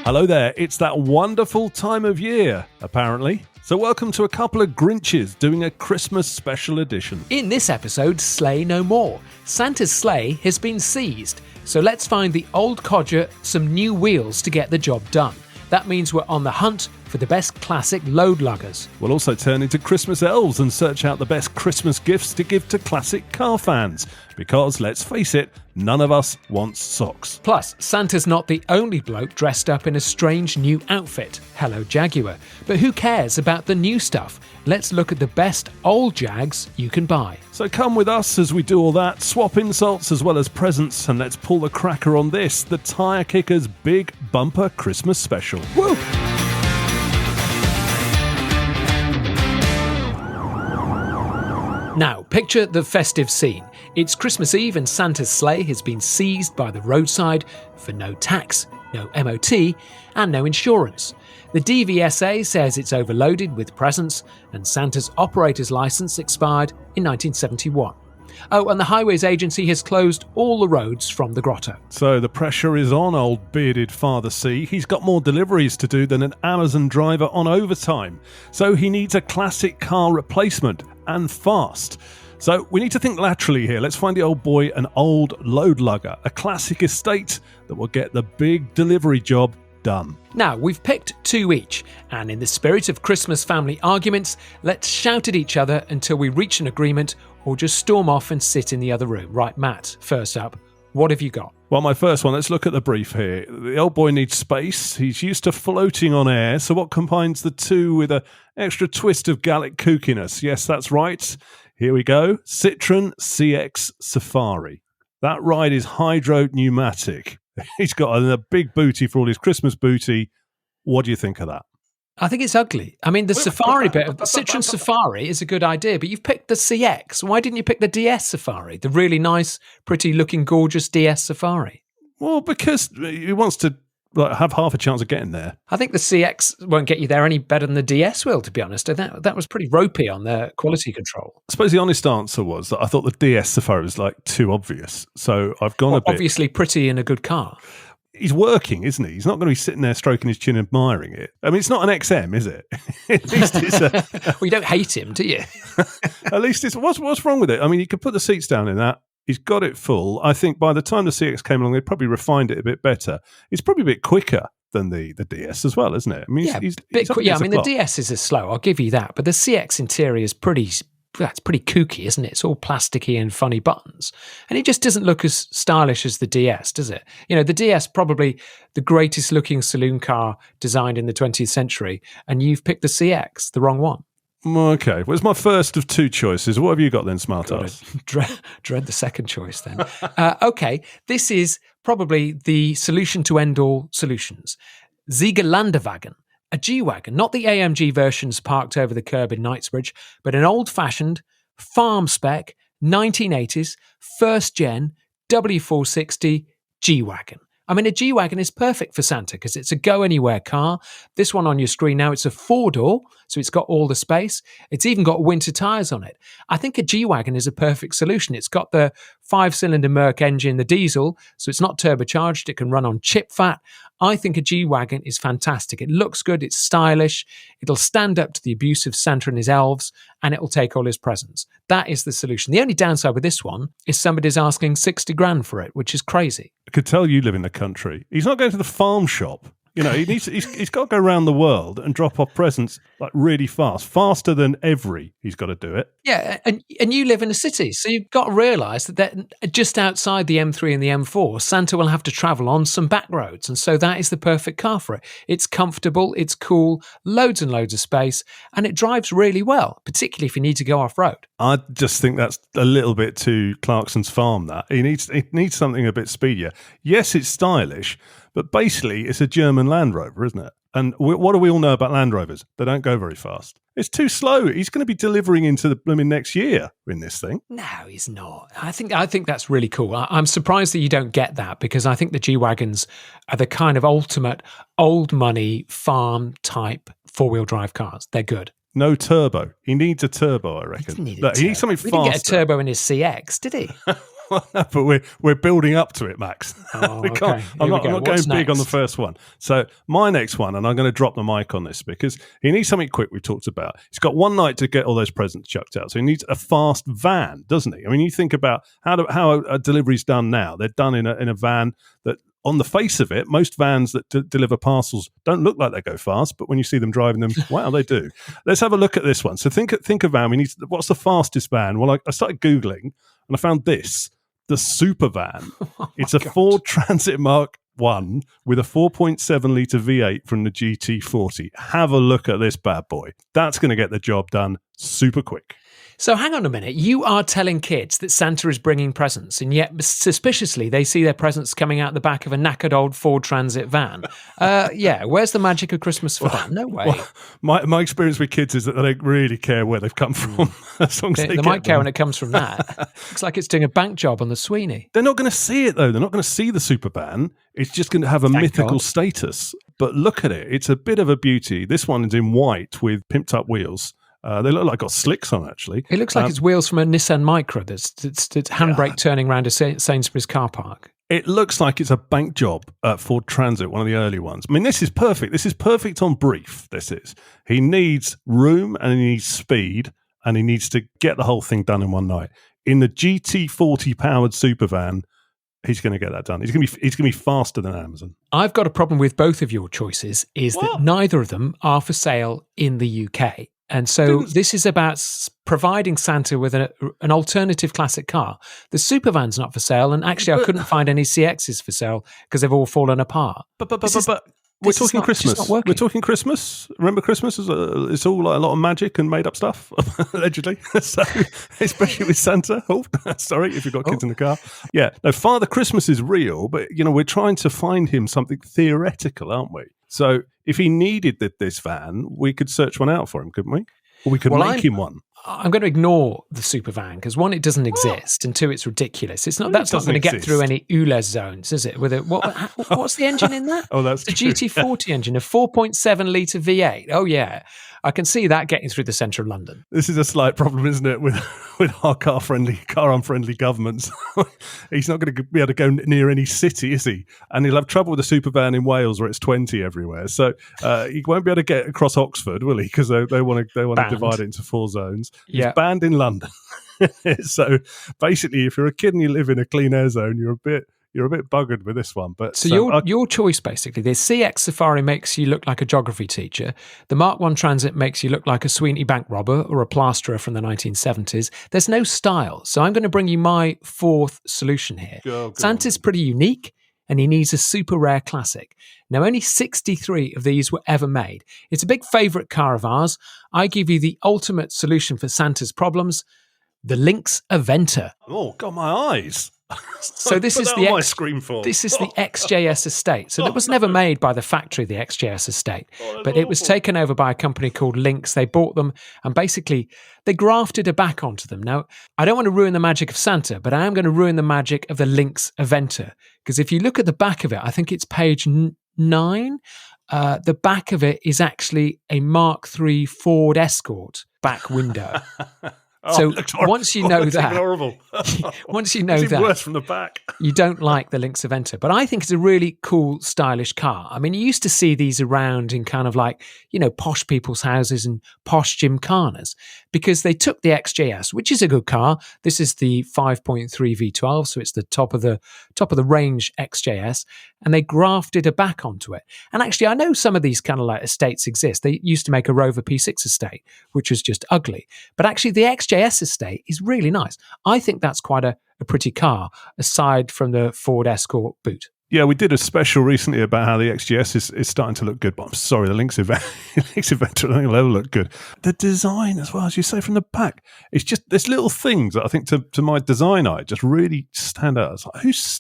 Hello there, it's that wonderful time of year, apparently. So welcome to a couple of Grinches doing a Christmas special edition. In this episode, Sleigh no more. Santa's sleigh has been seized, so let's find the old codger some new wheels to get the job done. That means we're on the hunt for the best classic load luggers. We'll also turn into Christmas elves and search out the best Christmas gifts to give to classic car fans. Because, let's face it, none of us wants socks. Plus, Santa's not the only bloke dressed up in a strange new outfit. Hello, Jaguar. But who cares about the new stuff? Let's look at the best old Jags you can buy. So come with us as we do all that, swap insults as well as presents, and let's pull the cracker on this, the Tyre Kickers Big Bumper Christmas Special. Woo! Now, picture the festive scene. It's Christmas Eve and Santa's sleigh has been seized by the roadside for no tax, no MOT, and no insurance. The DVSA says it's overloaded with presents, and Santa's operator's licence expired in 1971. Oh, and the Highways Agency has closed all the roads from the grotto. So the pressure is on old bearded Father C. He's got more deliveries to do than an Amazon driver on overtime. So he needs a classic car replacement, and fast. So we need to think laterally here. Let's find the old boy an old load lugger, a classic estate that will get the big delivery job done. Now, we've picked two each, and in the spirit of Christmas family arguments, let's shout at each other until we reach an agreement or just storm off and sit in the other room. Right, Matt, first up, what have you got? Well, my first one, let's look at the brief here. The old boy needs space. He's used to floating on air, so what combines the two with an extra twist of Gallic kookiness? Yes, that's right. Here we go. Citroen CX Safari. That ride is hydro pneumatic. He's got a big booty for all his Christmas booty. What do you think of that? I think it's ugly. I mean, the Safari bit, the Citroen Safari is a good idea, but you've picked the CX. Why didn't you pick the DS Safari, the really nice, pretty looking, gorgeous DS Safari? Well, because he wants to have half a chance of getting there. I think the CX won't get you there any better than the DS will, to be honest. That was pretty ropey on their quality control. I suppose the honest answer was that I thought the DS Safari was too obvious. So I've gone a bit... Obviously pretty in a good car. He's working, isn't he? He's not going to be sitting there stroking his chin admiring it. I mean, it's not an XM, is it? At least it's well, you don't hate him, do you? At least it's... What's wrong with it? I mean, you could put the seats down in that. He's got it full. I think by the time the CX came along, they probably refined it a bit better. It's probably a bit quicker than the DS as well, isn't it? I mean, he's I mean, the DS is slow, I'll give you that. But the CX interior is pretty kooky, isn't it? It's all plasticky and funny buttons. And it just doesn't look as stylish as the DS, does it? You know, the DS, probably the greatest looking saloon car designed in the 20th century. And you've picked the CX, the wrong one. Okay, well, it's my first of two choices. What have you got then, smartass? Dread the second choice then. Okay, this is probably the solution to end all solutions. Siegerlanderwagen, a G-Wagon, not the AMG versions parked over the curb in Knightsbridge, but an old-fashioned, farm-spec, 1980s, first-gen, W460 G-Wagon. I mean, a G-Wagon is perfect for Santa because it's a go-anywhere car. This one on your screen now, it's a four-door, so it's got all the space. It's even got winter tyres on it. I think a G-Wagon is a perfect solution. It's got the 5-cylinder Merc engine, the diesel, so it's not turbocharged. It can run on chip fat. I think a G-Wagon is fantastic. It looks good. It's stylish. It'll stand up to the abuse of Santa and his elves, and it'll take all his presents. That is the solution. The only downside with this one is somebody's asking 60 grand for it, which is crazy. I could tell you live in the country. He's not going to the farm shop. You know, he's got to go around the world and drop off presents really fast, faster than he's got to do it. Yeah, and you live in a city, so you've got to realise that just outside the M3 and the M4, Santa will have to travel on some back roads, and so that is the perfect car for it. It's comfortable, it's cool, loads and loads of space, and it drives really well, particularly if you need to go off-road. I just think that's a little bit too Clarkson's Farm, that. He needs something a bit speedier. Yes, it's stylish, but basically, it's a German Land Rover, isn't it? And what do we all know about Land Rovers? They don't go very fast. It's too slow. He's going to be delivering into the blooming next year in this thing. No, he's not. I think that's really cool. I'm surprised that you don't get that, because I think the G-Wagons are the kind of ultimate old money farm type four-wheel drive cars. They're good. No turbo. He needs a turbo, I reckon. He needs something faster. He didn't get a turbo in his CX, did he? Well, no, but we're building up to it, Max. Oh, We can't. okay. I'm Here not we go. going What's big on the next? first one. So my next one, and I'm going to drop the mic on this because he needs something quick. We've talked about. He's got one night to get all those presents chucked out, so he needs a fast van, doesn't he? I mean, you think about how a delivery's done now. They're done in a van that, on the face of it, most vans that deliver parcels don't look like they go fast, but when you see them driving them, wow, they do. Let's have a look at this one. So think of van. What's the fastest van? Well, I started Googling and I found this, the super van. It's a Ford Transit Mark 1 with a 4.7 litre V8 from the GT40. Have a look at this bad boy. That's going to get the job done super quick. So hang on a minute. You are telling kids that Santa is bringing presents, and yet suspiciously they see their presents coming out the back of a knackered old Ford Transit van. Yeah, where's the magic of Christmas for that? No way. Well, my experience with kids is that they don't really care where they've come from. As long as They might care when it comes from that. Looks like it's doing a bank job on the Sweeney. They're not going to see it, though. They're not going to see the super van. It's just going to have a mythical status. But look at it. It's a bit of a beauty. This one is in white with pimped up wheels. They look like got slicks on, actually. It looks like it's wheels from a Nissan Micra that's handbrake turning around a Sainsbury's car park. It looks like it's a bank job at Ford Transit, one of the early ones. I mean, this is perfect. This is perfect on brief, this is. He needs room and he needs speed and he needs to get the whole thing done in one night. In the GT40 powered super van, he's going to get that done. He's going to be faster than Amazon. I've got a problem with both of your choices, is that neither of them are for sale in the UK. And so this is about providing Santa with an alternative classic car. The Supervan's not for sale, and actually I couldn't find any CXs for sale because they've all fallen apart. But we're talking Christmas. We're talking Christmas. Remember Christmas? It's all like a lot of magic and made up stuff, allegedly. So, especially with Santa. Oh, sorry, if you've got kids in the car. Yeah, no, Father Christmas is real, but we're trying to find him something theoretical, aren't we? So if he needed this van, we could search one out for him, couldn't we? Or we could make him one. I'm going to ignore the super van because one, it doesn't exist, and two, it's ridiculous. It's not. That's not going to get through any ULEZ zones, is it? With what's the engine in that? Oh, that's the GT40 engine, a 4.7 litre V8. Oh yeah, I can see that getting through the centre of London. This is a slight problem, isn't it, with our car unfriendly governments? He's not going to be able to go near any city, is he? And he'll have trouble with the super van in Wales where it's 20 everywhere. So he won't be able to get across Oxford, will he? Because they want to divide it into 4 zones. He's banned in London. So basically, if you're a kid and you live in a clean air zone, you're a bit buggered with this one. But so your choice, basically, the CX Safari makes you look like a geography teacher. The Mark 1 Transit makes you look like a Sweeney bank robber or a plasterer from the 1970s. There's no style. So I'm going to bring you my fourth solution here. Santa's pretty unique, and he needs a super rare classic. Now, only 63 of these were ever made. It's a big favourite car of ours. I give you the ultimate solution for Santa's problems, the Lynx Aventer. Oh, got my eyes. So this is the XJS estate. So that was never made by the factory, the XJS estate, but it was taken over by a company called Lynx. They bought them and basically they grafted a back onto them. Now, I don't want to ruin the magic of Santa, but I am going to ruin the magic of the Lynx Aventer, because if you look at the back of it, I think it's page 9. The back of it is actually a Mark III Ford Escort back window. So once you know that, once you know that, worse from the back. You don't like the Lynx Aventer, but I think it's a really cool, stylish car. I mean, you used to see these around in kind of like, posh people's houses and posh gymkhanas, because they took the XJS, which is a good car. This is the 5.3 V12, so it's the top of the range XJS, and they grafted a back onto it. And actually, I know some of these kind of like estates exist. They used to make a Rover P6 estate, which was just ugly, but actually the XJS estate is really nice. I think that's quite a pretty car, aside from the Ford Escort boot. Yeah, we did a special recently about how the XGS is starting to look good, but I'm sorry, the Lynx Aventer, I don't think it'll ever look good. The design as well, as you say, from the back, it's just there's little things that I think to my design eye just really stand out. It's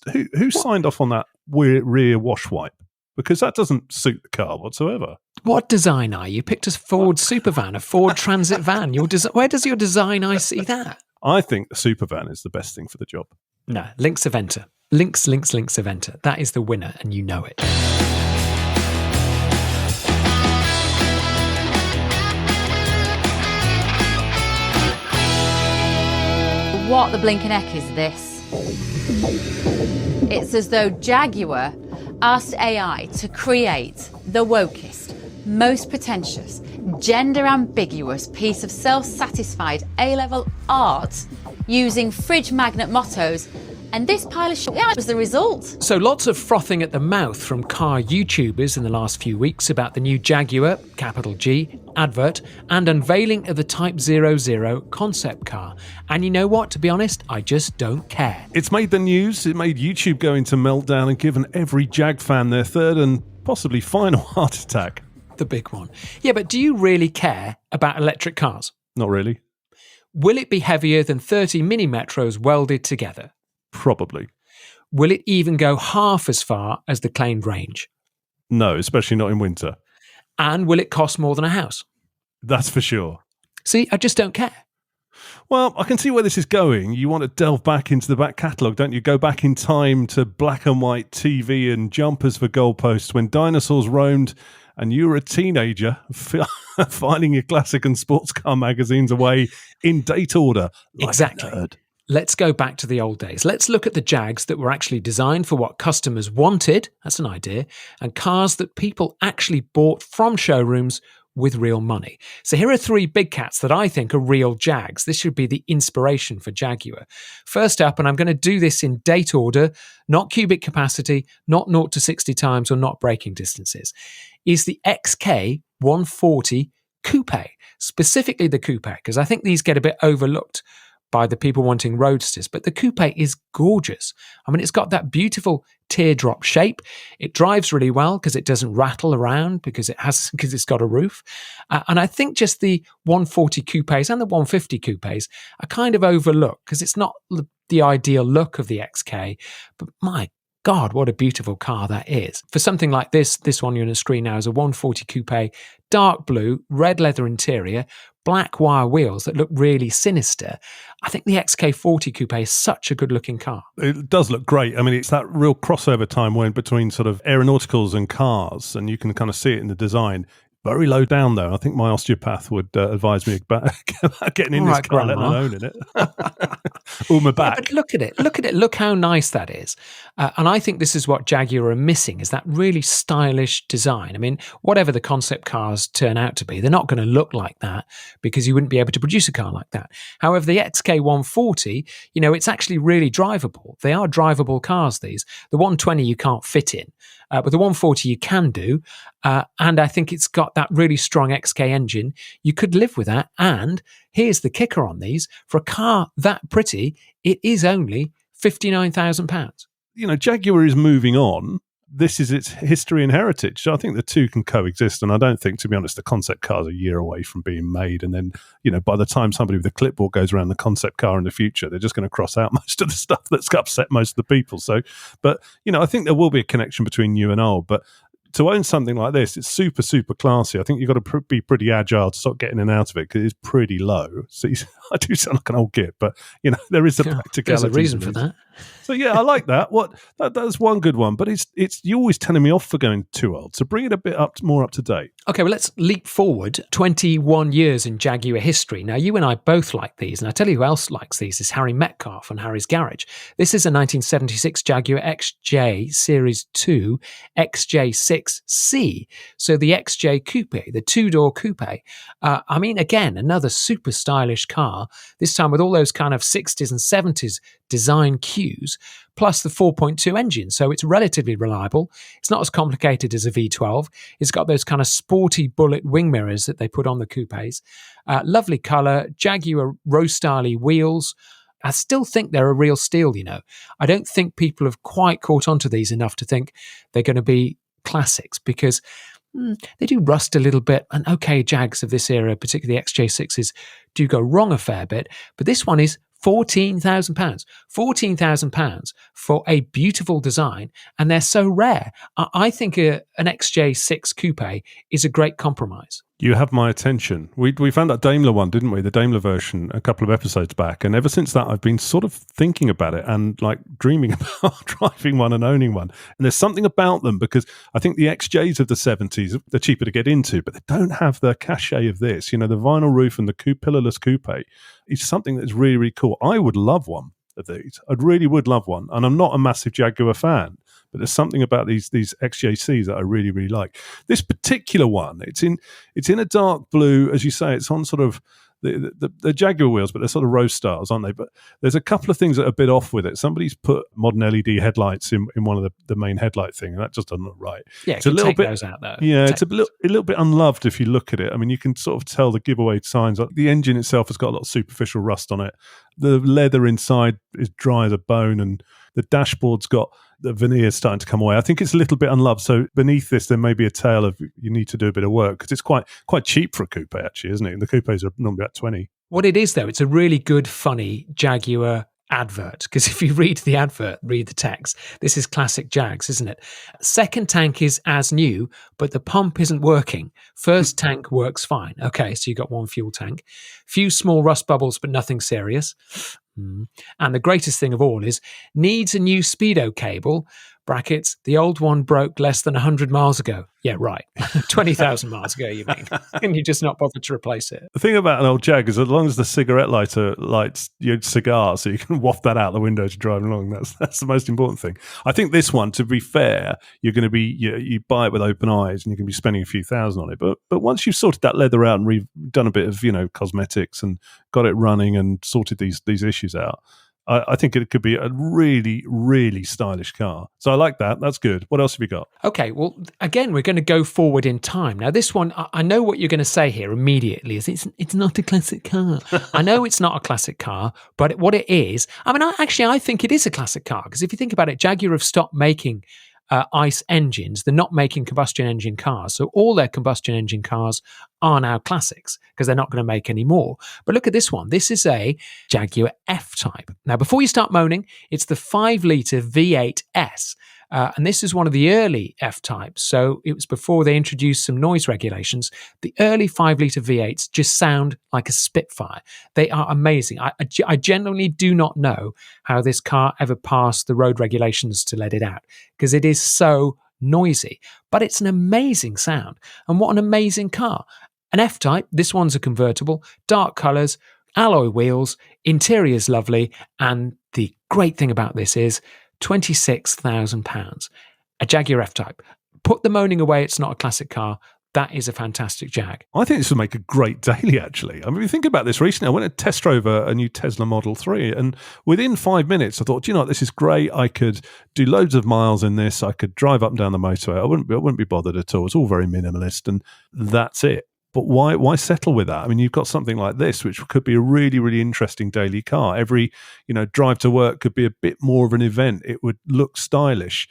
like, who signed off on that rear wash wipe? Because that doesn't suit the car whatsoever. What design eye? You picked a Ford Supervan, a Ford Transit van. Where does your design eye see that? I think the Supervan is the best thing for the job. No, Lynx Aventer. Lynx Aventer. That is the winner, and you know it. What the blinking heck is this? It's as though Jaguar asked AI to create the wokest, most pretentious, gender-ambiguous piece of self-satisfied A-level art using fridge magnet mottos, and this pile of shit was the result. So lots of frothing at the mouth from car YouTubers in the last few weeks about the new Jaguar, capital G, advert and unveiling of the Type 00 concept car. And you know what? To be honest, I just don't care. It's made the news. It made YouTube go into meltdown and given every Jag fan their third and possibly final heart attack. The big one. Yeah, but do you really care about electric cars? Not really. Will it be heavier than 30 mini metros welded together? Probably. Will it even go half as far as the claimed range? No, especially not in winter. And will it cost more than a house? That's for sure. See, I just don't care. Well, I can see where this is going. You want to delve back into the back catalogue, don't you? Go back in time to black and white TV and jumpers for goalposts when dinosaurs roamed and you were a teenager filing your classic and sports car magazines away in date order. Like exactly. A nerd. Let's go back to the old days. Let's look at the Jags that were actually designed for what customers wanted, that's an idea, and cars that people actually bought from showrooms with real money. So here are three big cats that I think are real Jags. This should be the inspiration for Jaguar. First up, and I'm going to do this in date order, not cubic capacity, not 0 to 60 times, or not braking distances, is the XK 140 Coupe, specifically the Coupe, because I think these get a bit overlooked by the people wanting roadsters, but the Coupe is gorgeous. I mean, it's got that beautiful teardrop shape. It drives really well because it doesn't rattle around because it's got a roof. And I think just the 140 coupes and the 150 coupes are kind of overlooked because it's not the ideal look of the XK, but my God, what a beautiful car that is. For something like this one you're on the screen now is a 140 coupe, dark blue, red leather interior, black wire wheels that look really sinister. I think the XK40 Coupe is such a good-looking car. It does look great. I mean, it's that real crossover time when between sort of aeronauticals and cars, and you can kind of see it in the design. Very low down, though. I think my osteopath would advise me about getting in this car, let alone owning it. Ooh, my back. Yeah, but look at it. Look how nice that is. And I think this is what Jaguar are missing, is that really stylish design. I mean, whatever the concept cars turn out to be, they're not going to look like that because you wouldn't be able to produce a car like that. However, the XK140, it's actually really drivable. They are drivable cars, these. The 120 you can't fit in. But the 140 you can do, and I think it's got that really strong XK engine. You could live with that, and here's the kicker on these. For a car that pretty, it is only £59,000. Jaguar is moving on. This is its history and heritage. So I think the two can coexist. And I don't think, to be honest, the concept car is a year away from being made. And then, by the time somebody with a clipboard goes around the concept car in the future, they're just going to cross out most of the stuff that's upset most of the people. So, but, I think there will be a connection between new and old. But to own something like this, it's super, super classy. I think you've got to be pretty agile to start getting in and out of it because it's pretty low. So I do sound like an old git, but there is a practicality. There's a reason for that. So yeah, I like that. That's one good one, but it's you're always telling me off for going too old. So bring it a bit more up to date. Okay, well, let's leap forward 21 years in Jaguar history. Now, you and I both like these, and I tell you who else likes these is Harry Metcalf on Harry's Garage. This is a 1976 Jaguar XJ Series 2 XJ6C. So the XJ Coupe, the two-door coupe. I mean, again, another super stylish car, this time with all those kind of 60s and 70s design cues, plus the 4.2 engine. So it's relatively reliable. It's not as complicated as a V12. It's got those kind of sporty bullet wing mirrors that they put on the coupes. Lovely colour, Jaguar Rose-Style wheels. I still think they're a real steal, I don't think people have quite caught onto these enough to think they're going to be classics because they do rust a little bit. And okay, Jags of this era, particularly XJ6s, do go wrong a fair bit. But this one is £14,000. £14,000 for a beautiful design, and they're so rare. I think an XJ6 Coupe is a great compromise. You have my attention. We found that Daimler one, didn't we? The Daimler version a couple of episodes back. And ever since that, I've been sort of thinking about it and like dreaming about driving one and owning one. And there's something about them because I think the XJs of the 70s, they're cheaper to get into, but they don't have the cachet of this. The vinyl roof and the pillarless coupe is something that's really, really cool. I would love one. of these. I really would love one. And I'm not a massive Jaguar fan, but there's something about these XJCs that I really, really like. This particular one, it's in a dark blue, as you say. It's on sort of the Jaguar wheels, but they're sort of rose stars, aren't they? But there's a couple of things that are a bit off with it. Somebody's put modern LED headlights in one of the main headlight thing, and that just doesn't look right. Yeah, it's a little bit those out there. Yeah, it's a little bit unloved if you look at it. I mean, you can sort of tell the giveaway signs. The engine itself has got a lot of superficial rust on it. The leather inside is dry as a bone, and the dashboard's got the veneer starting to come away. I think it's a little bit unloved. So beneath this, there may be a tale of you need to do a bit of work, because it's quite cheap for a coupe, actually, isn't it? And the coupes are normally about 20. What it is, though, it's a really good, funny Jaguar advert, because if you read the advert, read the text, this is classic Jags, isn't it? Second tank is as new, but the pump isn't working. First tank works fine. Okay, so you got one fuel tank. Few small rust bubbles, but nothing serious. And the greatest thing of all is needs a new speedo cable, brackets, the old one broke less than 100 miles ago. Yeah, right. 20,000 miles ago, you mean? And you just not bothered to replace it. The thing about an old Jag is, as long as the cigarette lighter lights your cigar, so you can waft that out the window to drive along, that's the most important thing. I think this one, to be fair, you're going to be, you buy it with open eyes and you're going to be spending a few thousand on it. But once you've sorted that leather out and done a bit of, cosmetics and got it running and sorted these issues out, I think it could be a really, really stylish car. So I like that. That's good. What else have you got? Okay, well, again, we're going to go forward in time. Now, this one, I know what you're going to say here immediately. Is it's not a classic car. I know it's not a classic car, but what it is, I think it is a classic car, because if you think about it, Jaguar have stopped making ICE engines. They're not making combustion engine cars. So all their combustion engine cars are now classics, because they're not going to make any more. But look at this one. This is a Jaguar F-Type. Now, before you start moaning, it's the 5-litre V8S. And this is one of the early F-Types. So it was before they introduced some noise regulations. The early 5-litre V8s just sound like a Spitfire. They are amazing. I genuinely do not know how this car ever passed the road regulations to let it out, because it is so noisy. But it's an amazing sound. And what an amazing car. An F-Type, this one's a convertible, dark colours, alloy wheels, interior's lovely, and the great thing about this is £26,000. A Jaguar F-Type. Put the moaning away, it's not a classic car. That is a fantastic Jag. I think this would make a great daily, actually. I mean, if you think about this recently, I went and test drove a new Tesla Model 3, and within 5 minutes, I thought, this is great. I could do loads of miles in this. I could drive up and down the motorway. I wouldn't be bothered at all. It's all very minimalist, and that's it. But why settle with that? I mean, you've got something like this, which could be a really, really interesting daily car. Every, drive to work could be a bit more of an event. It would look stylish.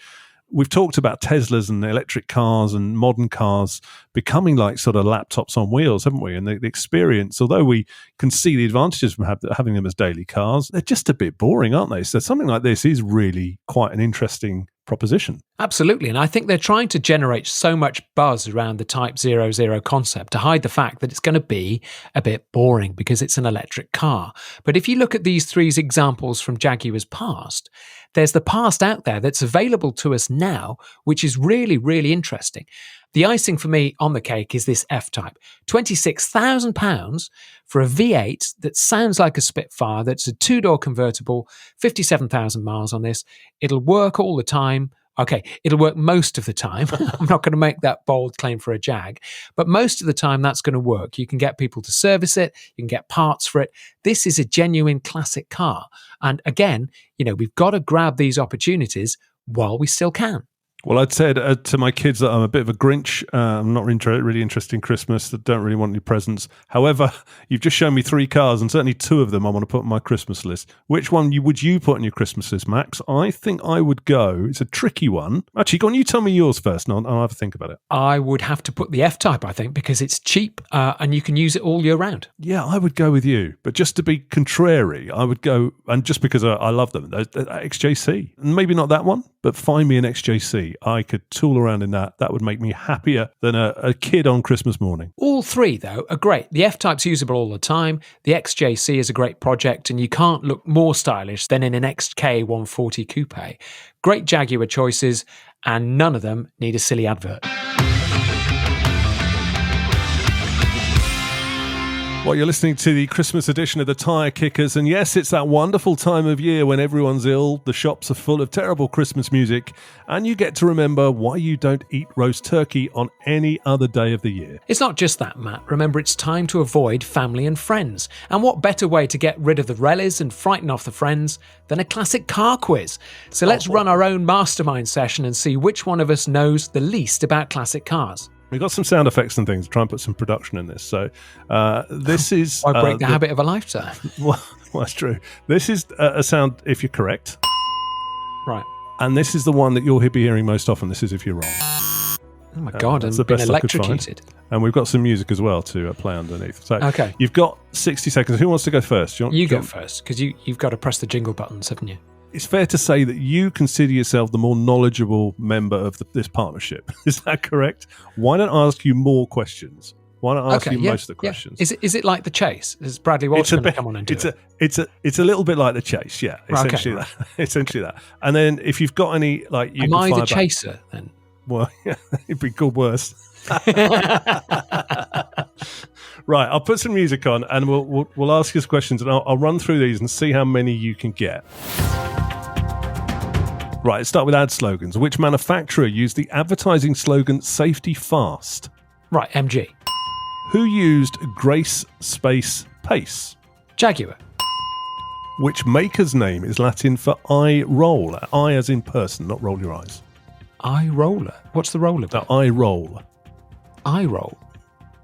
We've talked about Teslas and electric cars and modern cars becoming like sort of laptops on wheels, haven't we? And the experience, although we can see the advantages from having them as daily cars, they're just a bit boring, aren't they? So something like this is really quite an interesting proposition. Absolutely. And I think they're trying to generate so much buzz around the Type 00 concept to hide the fact that it's going to be a bit boring because it's an electric car. But if you look at these three examples from Jaguar's past, there's the past out there that's available to us now, which is really, really interesting. The icing for me on the cake is this F-Type. £26,000 for a V8 that sounds like a Spitfire, that's a two-door convertible, 57,000 miles on this. It'll work all the time. Okay, it'll work most of the time. I'm not going to make that bold claim for a Jag, but most of the time that's going to work. You can get people to service it. You can get parts for it. This is a genuine classic car. And again, we've got to grab these opportunities while we still can. Well, I'd said to my kids that I'm a bit of a Grinch. I'm not really interested in Christmas. I don't really want any presents. However, you've just shown me three cars, and certainly two of them I want to put on my Christmas list. Which one would you put on your Christmas list, Max? I think I would go. It's a tricky one. Actually, go on, you tell me yours first, and I'll have a think about it. I would have to put the F-Type, I think, because it's cheap and you can use it all year round. Yeah, I would go with you. But just to be contrary, I would go, and just because I love them, XJC. And maybe not that one, but find me an XJC. I could tool around in that. That would make me happier than a kid on Christmas morning. All three, though, are great. The F-Type's usable all the time. The XJC is a great project, and you can't look more stylish than in an XK140 coupe. Great Jaguar choices, and none of them need a silly advert. Well, you're listening to the Christmas edition of the Tyre Kickers, and yes, it's that wonderful time of year when everyone's ill, the shops are full of terrible Christmas music, and you get to remember why you don't eat roast turkey on any other day of the year. It's not just that, Matt. Remember, it's time to avoid family and friends. And what better way to get rid of the relics and frighten off the friends than a classic car quiz? So let's run our own mastermind session and see which one of us knows the least about classic cars. We've got some sound effects and things to try and put some production in this. So this is... Why break the habit of a lifetime? Well, that's true. This is a sound if you're correct. Right. And this is the one that you'll be hearing most often. This is if you're wrong. Oh my God, that's and the been best I could find. electrocuted. And we've got some music as well to play underneath. So Okay. You've got 60 seconds. Who wants to go first? You go first, because you've got to press the jingle buttons, haven't you? It's fair to say that you consider yourself the more knowledgeable member of this partnership. Is that correct? Why don't I ask you more questions? Why don't I ask you most of the questions? Yeah. Is it like The Chase? Is Bradley Walsh going to come on and do it? It's a little bit like The Chase, yeah. Essentially Okay. that. Essentially that. And then if you've got any, like, you Am can I fire the back. chaser then? Well, yeah, it'd be called worse. Right, I'll put some music on, and we'll ask you some questions, and I'll run through these and see how many you can get. Right, let's start with ad slogans. Which manufacturer used the advertising slogan "Safety Fast"? Right, MG. Who used Grace Space Pace? Jaguar. Which maker's name is Latin for eye roll? Eye as in person, not roll your eyes. Eye roller. What's the roller? The eye roll. Eye roll.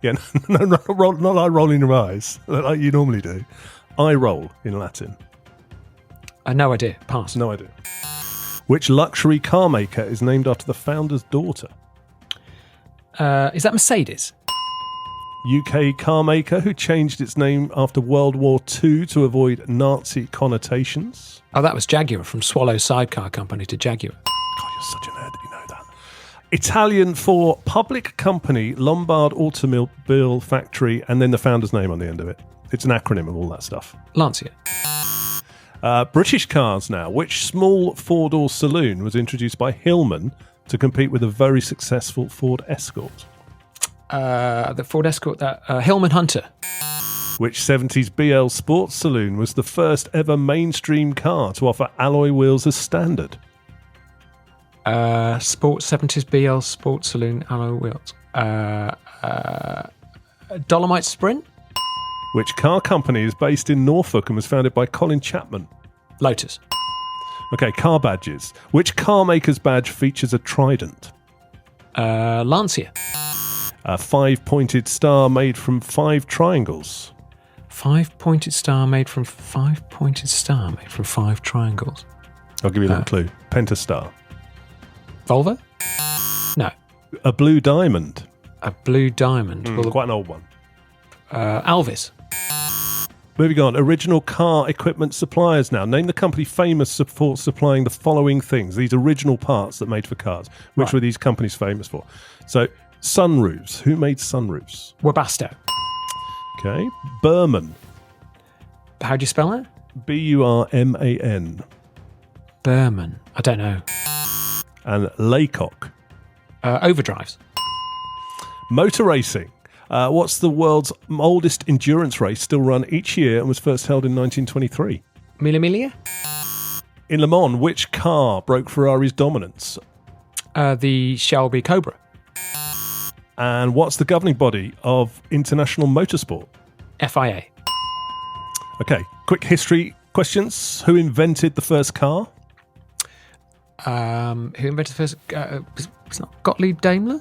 Yeah, no, not eye rolling your eyes like you normally do. Eye roll in Latin. No idea. Pass. No idea. Which luxury car maker is named after the founder's daughter? Is that Mercedes? UK car maker who changed its name after World War II to avoid Nazi connotations? Oh, that was Jaguar, from Swallow Sidecar Company to Jaguar. God, you're such a nerd that you know that. Italian for public company, Lombard Automobile Factory, and then the founder's name on the end of it. It's an acronym of all that stuff. Lancia. British cars now. Which small four-door saloon was introduced by Hillman to compete with a very successful Ford Escort? The Ford Escort, Hillman Hunter. Which 70s BL sports saloon was the first ever mainstream car to offer alloy wheels as standard? Sports 70s BL Sports Saloon alloy wheels. Dolomite Sprint. Which car company is based in Norfolk and was founded by Colin Chapman? Lotus. Okay, car badges. Which car maker's badge features a trident? Lancia. A 5-pointed star made from 5 triangles. 5-pointed star made from 5-pointed star made from 5 triangles. I'll give you a little clue. Pentastar. Volvo? No. A blue diamond. A blue diamond. Quite an old one. Alvis. Moving on. Original car equipment suppliers now. Name the company famous for supplying the following things. These original parts that made for cars. Which were these companies famous for? So, sunroofs. Who made sunroofs? Webasto. Okay. Burman. How do you spell it? Burman. Burman. I don't know. And Laycock. Overdrives. Motor racing. What's the world's oldest endurance race still run each year and was first held in 1923? Mille? In Le Mans, which car broke Ferrari's dominance? The Shelby Cobra. And what's the governing body of international motorsport? FIA. Okay, quick history questions. Who invented the first car? Who invented the first? It's not Gottlieb Daimler.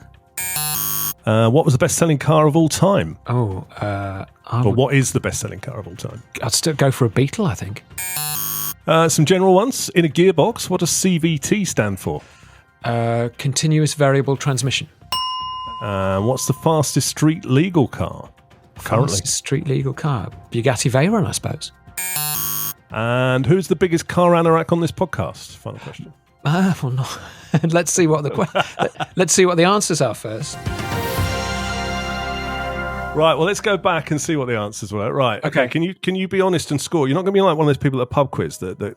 What was the best-selling car of all time? Oh, What is the best-selling car of all time? I'd still go for a Beetle, I think. Some general ones. In a gearbox, what does CVT stand for? Continuous variable transmission. What's the fastest street legal car currently? Fastest street legal car. Bugatti Veyron, I suppose. And who's the biggest car anorak on this podcast? Final question. Well, no. Let's see what the answers are first. Right, well, let's go back and see what the answers were. Right, okay. Can you be honest and score? You're not going to be like one of those people at a pub quiz that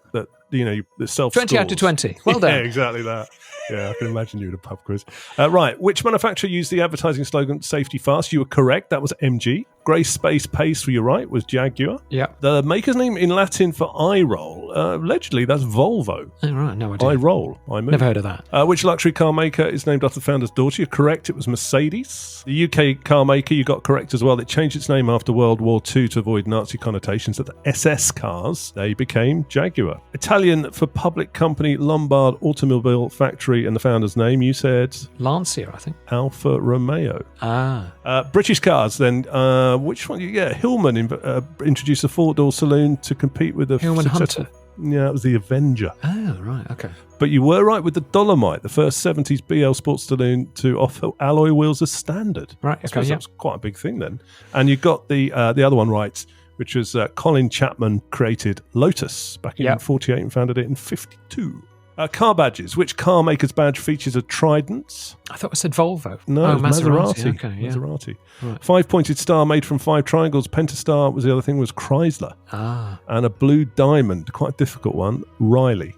self 20 out of 20. Well done. Yeah, exactly that. Yeah, I can imagine you at a pub quiz. Right, which manufacturer used the advertising slogan "Safety Fast"? You were correct. That was MG. Grey Space Pace, were you right? Was Jaguar. Yeah. The maker's name in Latin for eye roll, allegedly that's Volvo. Oh, right, no idea. Eye roll. I move. Never heard of that. Which luxury car maker is named after the founder's daughter? You're correct. It was Mercedes. The UK car maker, you got correct as well. It changed its name after World War II to avoid Nazi connotations. At the SS cars, they became Jaguar. Italian for public company Lombard Automobile Factory, and the founder's name, you said? Lancia, I think. Alfa Romeo. Ah. British cars then. Which one? Yeah, Hillman introduced a four-door saloon to compete with the Hillman successful... Hunter. Yeah, it was the Avenger. Oh, right, okay. But you were right with the Dolomite, the first 70s BL sports saloon to offer alloy wheels as standard. Right, I suppose okay, that was quite a big thing then. And you got the other one right, which was Colin Chapman created Lotus back in 48 and founded it in 52. Car badges. Which car maker's badge features a trident? I thought it said Volvo. No, oh, it was Maserati. Okay, yeah. Maserati. Right. 5-pointed star made from 5 triangles. Pentastar was the other thing, was Chrysler. Ah. And a blue diamond, quite a difficult one, Riley.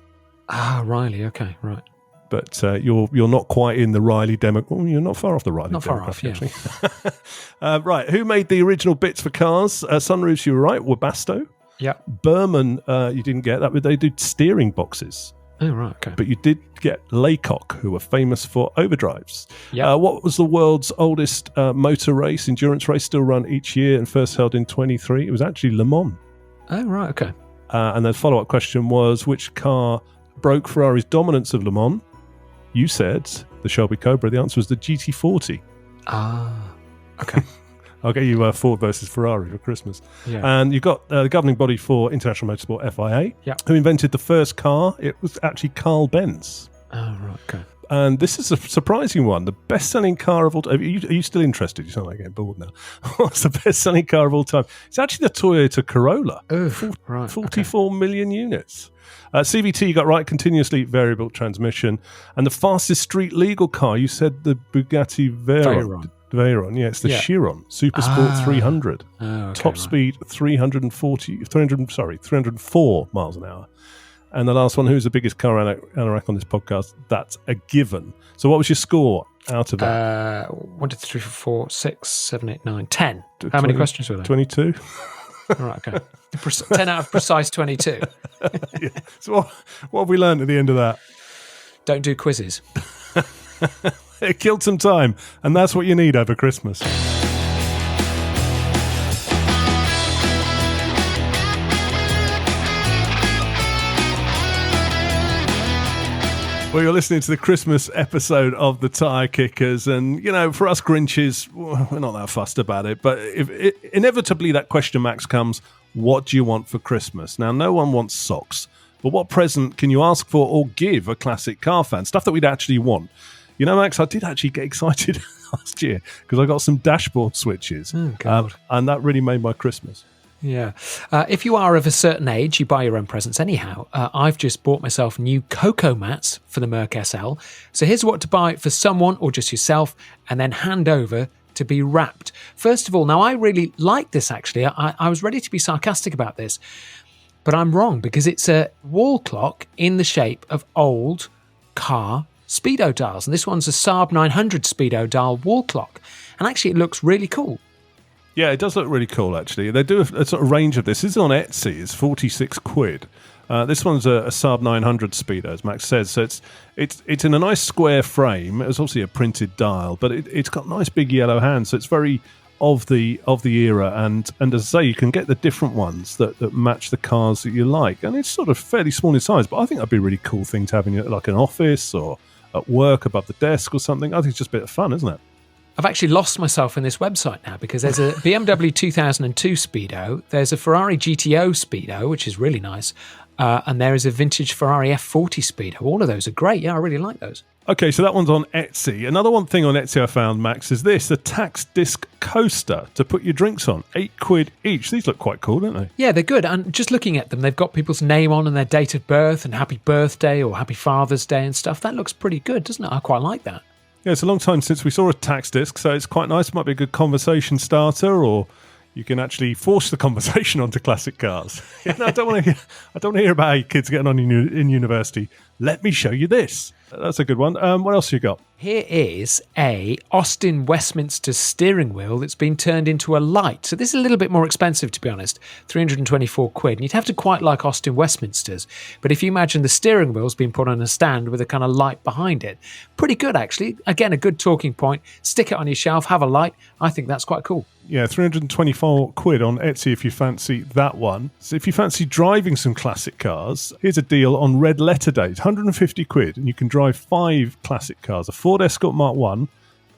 Ah, Riley. Okay, right. But you're not quite in the Riley demo. Oh, you're not far off the Riley. Not far off, actually. Right. Who made the original bits for cars? Sunroofs, you were right. Webasto. Yeah. Berman, you didn't get that, but they did steering boxes. Oh, right. Okay. But you did get Laycock, who were famous for overdrives. Yeah. What was the world's oldest motor race, endurance race, still run each year and first held in 23? It was actually Le Mans. Oh, right. Okay. And the follow-up question was, which car broke Ferrari's dominance of Le Mans? You said the Shelby Cobra. The answer was the GT40. Ah, okay. I'll get you Ford versus Ferrari for Christmas. Yeah. And you got the governing body for International Motorsport, FIA, who invented the first car. It was actually Carl Benz. Oh, right, okay. And this is a surprising one. The best-selling car of all time. Are you still interested? You sound like getting bored now. What's the best-selling car of all time? It's actually the Toyota Corolla. Oh, right. 44 million units. CVT, you got right, continuously variable transmission. And the fastest street legal car, you said the Bugatti Veyron. Veyron, yeah, it's the Chiron Super Sport 300. Oh, okay, Top speed 304 miles an hour. And the last one, who's the biggest car anorak on this podcast? That's a given. So what was your score out of that? 1, 2, 3, 4, 6, 7, 8, 9, 10. How many questions were there? 22. All right, okay. 10 out of precise 22. Yeah. So what have we learned at the end of that? Don't do quizzes. It killed some time, and that's what you need over Christmas. Well, you're listening to the Christmas episode of the Tyre Kickers, and, you know, for us Grinches, we're not that fussed about it, but inevitably that question, Max, comes, what do you want for Christmas? Now, no one wants socks, but what present can you ask for or give a classic car fan? Stuff that we'd actually want. You know, Max, I did actually get excited last year because I got some dashboard switches, and that really made my Christmas. Yeah. If you are of a certain age, you buy your own presents anyhow. I've just bought myself new cocoa mats for the Merc SL. So here's what to buy for someone or just yourself, and then hand over to be wrapped. First of all, now I really like this actually. I was ready to be sarcastic about this, but I'm wrong because it's a wall clock in the shape of old car speedo dials, and this one's a Saab 900 speedo dial wall clock, and actually it looks really cool. Yeah, it does look really cool actually. They do a sort of range of this. This is on Etsy. It's 46 quid. This one's a Saab 900 speedo, as Max says. So it's in a nice square frame. It's obviously a printed dial, but it's got nice big yellow hands. So it's very of the era, and as I say, you can get the different ones that match the cars that you like, and it's sort of fairly small in size. But I think that'd be a really cool thing to have in like an office or at work above the desk or something. I think it's just a bit of fun, isn't it? I've actually lost myself in this website now because there's a BMW 2002 Speedo, there's a Ferrari GTO Speedo, which is really nice, and there is a vintage Ferrari F40 Speedo. All of those are great. Yeah, I really like those. Okay, so that one's on Etsy. Another one thing on Etsy I found, Max, is this, a tax disc coaster to put your drinks on. £8 each. These look quite cool, don't they? Yeah, they're good. And just looking at them, they've got people's name on and their date of birth and happy birthday or happy Father's Day and stuff. That looks pretty good, doesn't it? I quite like that. Yeah, it's a long time since we saw a tax disc, so it's quite nice. Might be a good conversation starter, or you can actually force the conversation onto classic cars. I don't want to hear about how your kids getting on in university. Let me show you this. That's a good one. What else you got? Here is a Austin Westminster steering wheel that's been turned into a light. So this is a little bit more expensive, to be honest, 324 quid. And you'd have to quite like Austin Westminster's. But if you imagine the steering wheel's been put on a stand with a kind of light behind it, pretty good, actually. Again, a good talking point. Stick it on your shelf, have a light. I think that's quite cool. Yeah, 324 quid on Etsy if you fancy that one. So if you fancy driving some classic cars, here's a deal on Red Letter Days, 150 quid, and you can drive 5 classic cars, a Ford Escort Mark 1,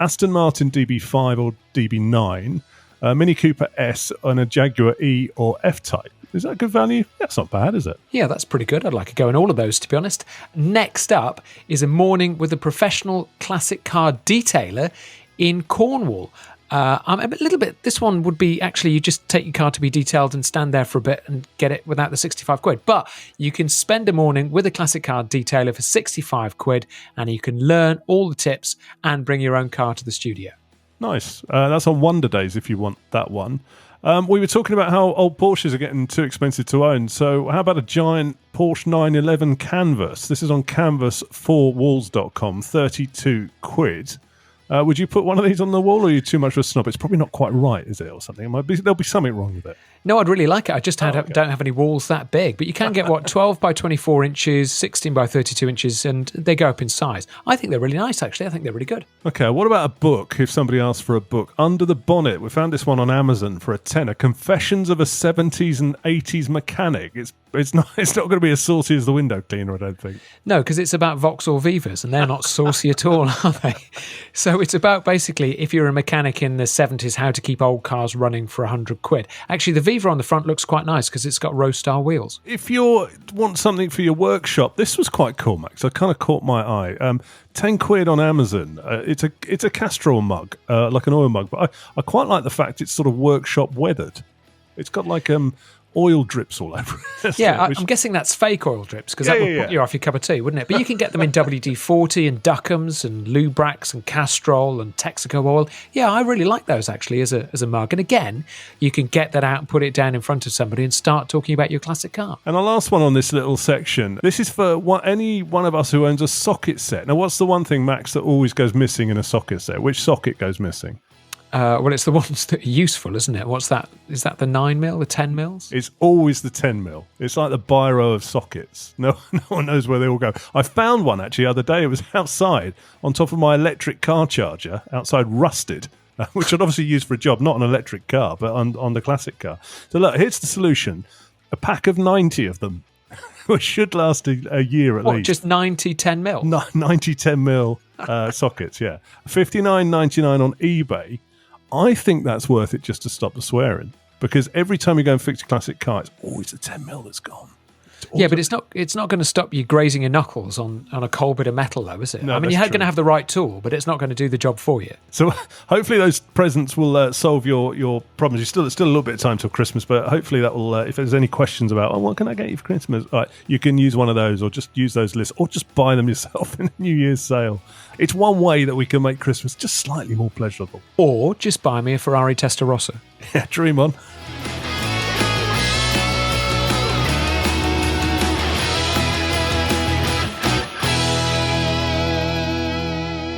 Aston Martin DB5 or DB9, a Mini Cooper S, and a Jaguar E or F-Type. Is that good value? That's not bad, is it? Yeah, that's pretty good. I'd like to go in all of those, to be honest. Next up is a morning with a professional classic car detailer in Cornwall. I'm a little bit, this one would be actually you just take your car to be detailed and stand there for a bit and get it without the 65 quid. But you can spend a morning with a classic car detailer for 65 quid and you can learn all the tips and bring your own car to the studio. Nice. That's on Wonder Days if you want that one. We were talking about how old Porsches are getting too expensive to own. So how about a giant Porsche 911 Canvas? This is on canvas4walls.com, 32 quid. Would you put one of these on the wall, or are you too much of a snob? It's probably not quite right, is it, or something? There'll be something wrong with it. No, I'd really like it. I just don't have any walls that big. But you can get, 12 by 24 inches, 16 by 32 inches, and they go up in size. I think they're really nice, actually. I think they're really good. Okay, what about a book, if somebody asks for a book? Under the Bonnet. We found this one on Amazon for a tenner. Confessions of a 70s and 80s Mechanic. It's not going to be as saucy as the window cleaner, I don't think. No, because it's about Vauxhall Vivas, and they're not saucy at all, are they? So it's about, basically, if you're a mechanic in the 70s, how to keep old cars running for 100 quid. Actually, the Viva on the front looks quite nice because it's got Row-style wheels. If you want something for your workshop, this was quite cool, Max. I kind of caught my eye. 10 quid on Amazon. It's a Castrol mug, like an oil mug, but I quite like the fact it's sort of workshop weathered. It's got like oil drips all over it. Yeah, I'm guessing that's fake oil drips because that would put you off your cup of tea, wouldn't it? But you can get them in WD-40 and Duckham's and Lubrax and Castrol and Texaco oil. Yeah, I really like those actually as a mug. And again, you can get that out and put it down in front of somebody and start talking about your classic car. And the last one on this little section, this is for any one of us who owns a socket set. Now, what's the one thing, Max, that always goes missing in a socket set? Which socket goes missing? Well, it's the ones that are useful, isn't it? What's that? Is that the 9mm, the 10 mils? It's always the 10mm. It's like the biro of sockets. No one knows where they all go. I found one actually the other day. It was outside on top of my electric car charger, outside rusted, which I'd obviously use for a job, not an electric car, but on the classic car. So look, here's the solution. A pack of 90 of them, which should last a year at least. Just 90 10mm? 90 10mm sockets, yeah. $59.99 on eBay. I think that's worth it just to stop the swearing, because every time you go and fix a classic car, it's always the 10mm that's gone. Yeah, but it's not going to stop you grazing your knuckles on a cold bit of metal, though, is it? No, I mean, you're going to have the right tool, but it's not going to do the job for you. So hopefully those presents will solve your problems. There's still a little bit of time till Christmas, but hopefully that will, if there's any questions about, what can I get you for Christmas? All right, you can use one of those, or just use those lists, or just buy them yourself in a New Year's sale. It's one way that we can make Christmas just slightly more pleasurable. Or just buy me a Ferrari Testarossa. Yeah, dream on.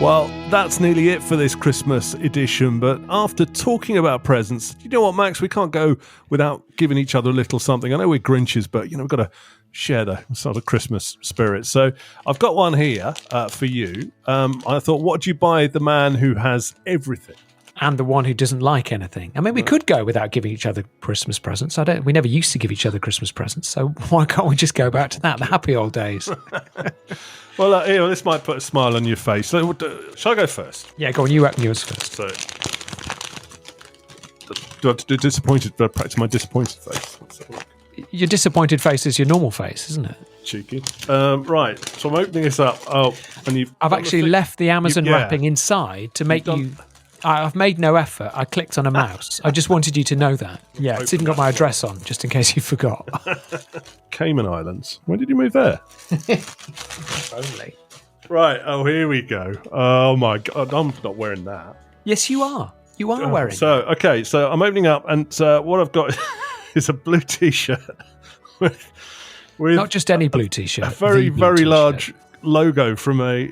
Well, that's nearly it for this Christmas edition, but after talking about presents, you know what, Max, we can't go without giving each other a little something. I know we're Grinches, but, we've got to share the sort of Christmas spirit. So I've got one here for you. I thought, what do you buy the man who has everything? And the one who doesn't like anything. I mean, we could go without giving each other Christmas presents. We never used to give each other Christmas presents, so why can't we just go back to that, the happy old days? Well, this might put a smile on your face. So, shall I go first? Yeah, go on, you open yours first. So, do I have to do disappointed? Do I practice my disappointed face? Your disappointed face is your normal face, isn't it? Cheeky. Right, so I'm opening this up. Oh, and I've actually left the Amazon wrapping inside to make you... I've made no effort. I clicked on a mouse. I just wanted you to know that. Yeah, it's even got my address on, just in case you forgot. Cayman Islands. When did you move there? Only. Right, here we go. Oh my God, I'm not wearing that. Yes, you are. You are wearing so I'm opening up, and what I've got is a blue T-shirt with not just any blue T-shirt. A very large logo from a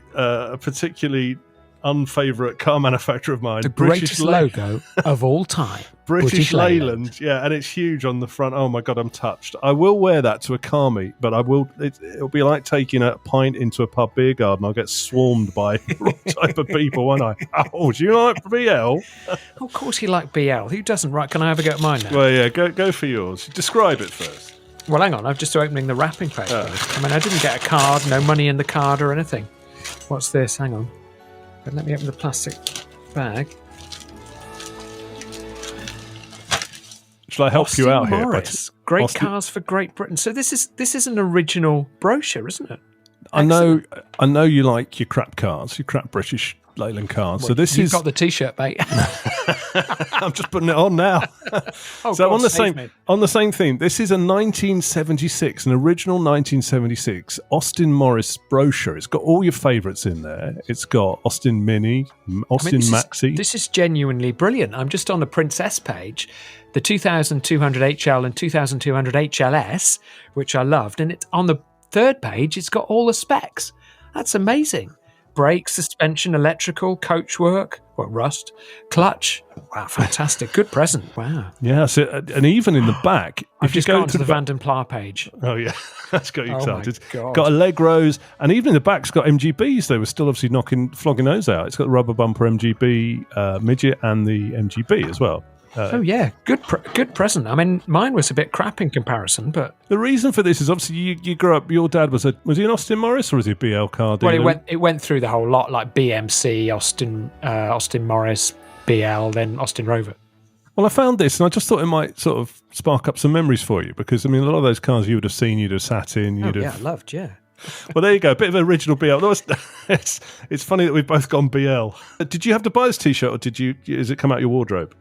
particularly unfavourite car manufacturer of mine. The greatest logo of all time. British Leyland, yeah, and it's huge on the front. Oh my God, I'm touched. I will wear that to a car meet, but it'll be like taking a pint into a pub beer garden. I'll get swarmed by the wrong type of people, won't I? Oh, do you like BL? Oh, of course you like BL. Who doesn't, right? Can I have a go at mine now? Well, yeah, go for yours. Describe it first. Well, hang on, I'm just opening the wrapping paper. I mean, I didn't get a card, no money in the card or anything. What's this? Hang on. Let me open the plastic bag. Shall I help Austin you out Morris. here? Great Cars for Great Britain. So this is an original brochure, isn't it? I know you like your crap cars, your crap British Leyland cars. Well, so this you've got the T-shirt, mate. I'm just putting it on now. Oh, so God, on the same theme, this is a 1976, an original 1976 Austin Morris brochure. It's got all your favourites in there. It's got Austin Mini, Austin Maxi. This is genuinely brilliant. I'm just on the Princess page, the 2200 HL and 2200 HLS, which I loved, and it's on the third page. It's got all the specs. That's amazing. Brakes, suspension, electrical, coachwork, rust, clutch. Wow, fantastic. Good present. Wow. Yeah, so, and even in the back, I've just gone to the Van den Pla page. Oh, yeah. That's got you excited. My God. Got Allegros, and even in the back's got MGBs. They were still obviously flogging those out. It's got the rubber bumper MGB midget and the MGB as well. Oh yeah, good present. I mean, mine was a bit crap in comparison, but the reason for this is obviously you grew up. Your dad was he an Austin Morris or was he a BL car dealer? Well, it went through the whole lot, like BMC, Austin Morris, BL, then Austin Rover. Well, I found this and I just thought it might sort of spark up some memories for you because I mean, a lot of those cars you would have seen, you'd have sat in, I loved, yeah. Well, there you go. A bit of original BL. It's funny that we've both gone BL. Did you have to buy this T-shirt or is it come out your wardrobe?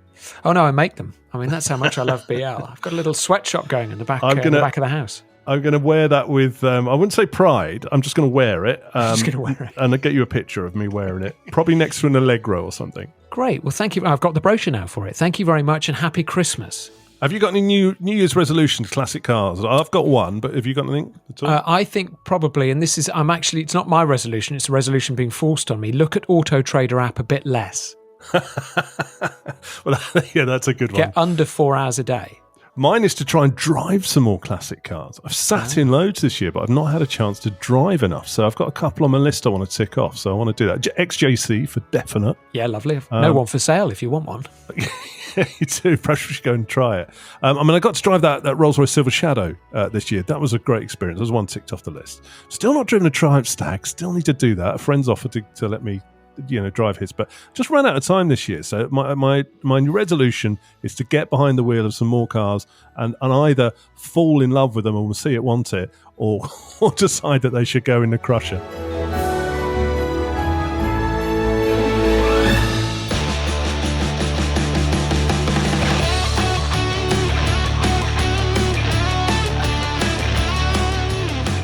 Oh, no, I make them. I mean, that's how much I love BL. I've got a little sweatshop going in the back, the back of the house. I'm going to wear that with, I wouldn't say pride. I'm just going to wear it. Just going to wear it. And I'll get you a picture of me wearing it. Probably next to an Allegro or something. Great. Well, thank you. I've got the brochure now for it. Thank you very much and happy Christmas. Have you got any New Year's resolutions, classic cars? I've got one, but have you got anything at all? I think probably, and it's not my resolution, it's a resolution being forced on me. Look at Auto Trader app a bit less. Well, yeah, that's a good one. Get under 4 hours a day. Mine is to try and drive some more classic cars. I've sat in loads this year, but I've not had a chance to drive enough. So I've got a couple on my list I want to tick off. So I want to do that. XJC for definite. Yeah, lovely. No one for sale if you want one. You too. Perhaps we should go and try it. I got to drive that Rolls-Royce Silver Shadow this year. That was a great experience. There was one ticked off the list. Still not driven a Triumph Stag. Still need to do that. A friend's offered to let me drive his, but just ran out of time this year. So my resolution is to get behind the wheel of some more cars and either fall in love with them and see it, want it, or decide that they should go in the crusher.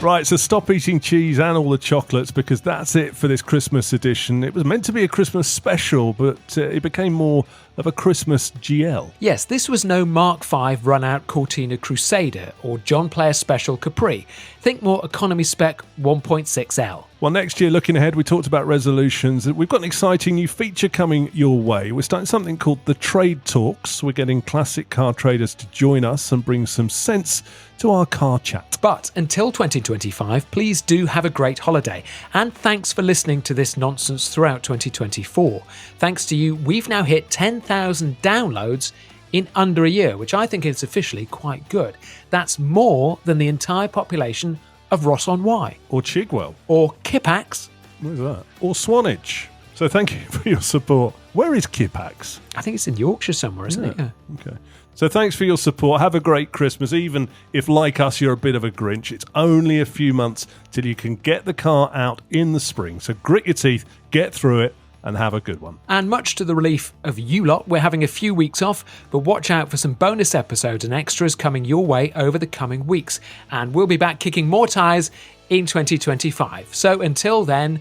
Right, so stop eating cheese and all the chocolates because that's it for this Christmas edition. It was meant to be a Christmas special, but it became more of a Christmas GL. Yes, this was no Mark V run-out Cortina Crusader or John Player Special Capri. Think more economy spec 1.6L. Well, next year, looking ahead, we talked about resolutions. We've got an exciting new feature coming your way. We're starting something called the Trade Talks. We're getting classic car traders to join us and bring some sense to our car chat. But until 2025, please do have a great holiday. And thanks for listening to this nonsense throughout 2024. Thanks to you, we've now hit 10,000 downloads in under a year, which I think is officially quite good. That's more than the entire population of Ross-on-Wye. Or Chigwell. Or Kippax. Where's that? Or Swanage. So thank you for your support. Where is Kippax? I think it's in Yorkshire somewhere, isn't it? Yeah. Okay. So thanks for your support. Have a great Christmas. Even if, like us, you're a bit of a Grinch, it's only a few months till you can get the car out in the spring. So grit your teeth, get through it, and have a good one. And much to the relief of you lot, we're having a few weeks off, but watch out for some bonus episodes and extras coming your way over the coming weeks. And we'll be back kicking more tyres in 2025. So until then,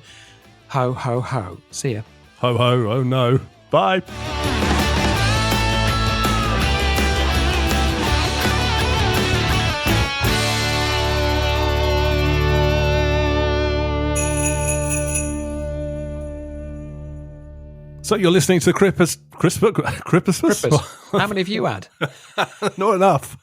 ho, ho, ho. See ya. Ho, ho, oh no. Bye. So you're listening to Crippus? How many have you had? Not enough.